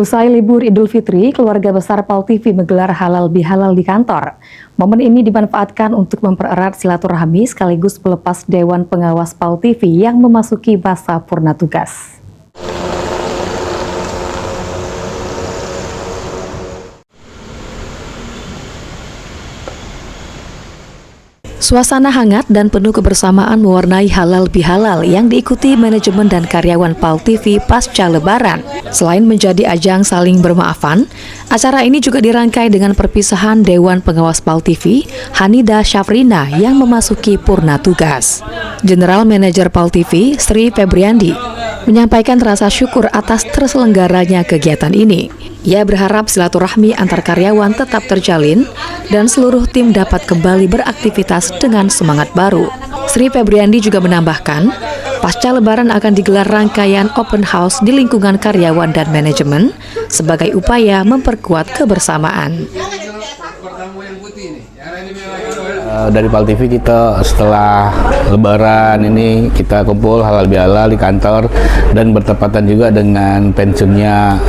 Usai libur Idul Fitri, keluarga besar PAL TV menggelar halal bihalal di kantor. Momen ini dimanfaatkan untuk mempererat silaturahmi sekaligus melepas Dewan Pengawas PAL TV yang memasuki masa purna tugas. Suasana hangat dan penuh kebersamaan mewarnai halal bihalal yang diikuti manajemen dan karyawan PAL TV pasca Lebaran. Selain menjadi ajang saling bermaafan, acara ini juga dirangkai dengan perpisahan Dewan Pengawas PAL TV, Hanida Syafrina yang memasuki purna tugas. General Manager PAL TV, Sri Febriandi, menyampaikan rasa syukur atas terselenggaranya kegiatan ini. Ia berharap silaturahmi antar karyawan tetap terjalin dan seluruh tim dapat kembali beraktivitas dengan semangat baru. Sri Febriandi juga menambahkan, pasca Lebaran akan digelar rangkaian open house di lingkungan karyawan dan manajemen sebagai upaya memperkuat kebersamaan. Dari PAL TV kita setelah Lebaran ini kita kumpul halal bihalal di kantor dan bertepatan juga dengan pensiunnya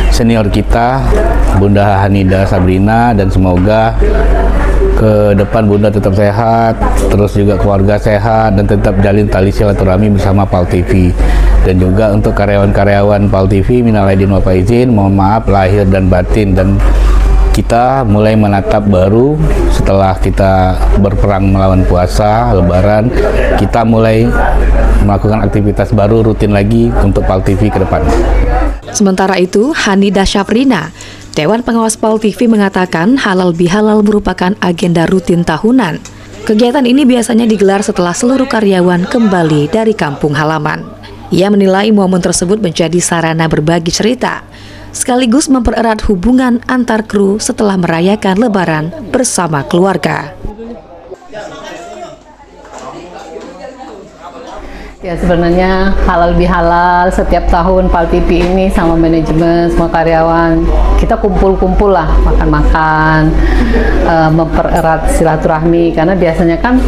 senior kita Bunda Hanida Sabrina, dan semoga ke depan Bunda tetap sehat, terus juga keluarga sehat dan tetap jalin tali silaturahmi bersama PAL TV. Dan juga untuk karyawan-karyawan PAL TV minal aidin wal faizin, mohon maaf lahir dan batin, dan kita mulai menatap baru setelah kita berperang melawan puasa Lebaran, kita mulai melakukan aktivitas baru rutin lagi untuk PAL TV ke depan. Sementara itu, Hanida Syafrina, Dewan Pengawas PAL TV mengatakan halal bihalal merupakan agenda rutin tahunan. Kegiatan ini biasanya digelar setelah seluruh karyawan kembali dari kampung halaman. Ia menilai momen tersebut menjadi sarana berbagi cerita, sekaligus mempererat hubungan antar kru setelah merayakan Lebaran bersama keluarga. Ya, sebenarnya halal bihalal setiap tahun PAL TV ini sama manajemen, semua karyawan kita kumpul-kumpul lah, makan-makan, mempererat silaturahmi, karena biasanya kan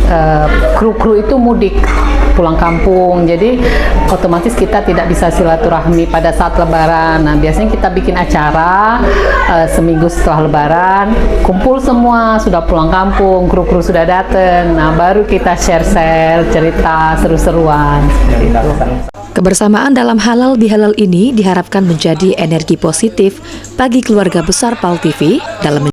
kru-kru itu mudik pulang kampung, jadi otomatis kita tidak bisa silaturahmi pada saat Lebaran. Nah, biasanya kita bikin acara seminggu setelah Lebaran, kumpul semua, sudah pulang kampung, kru-kru sudah datang, nah baru kita share-share cerita seru-seruan. Kebersamaan dalam halal bihalal ini diharapkan menjadi energi positif bagi keluarga besar PAL TV dalam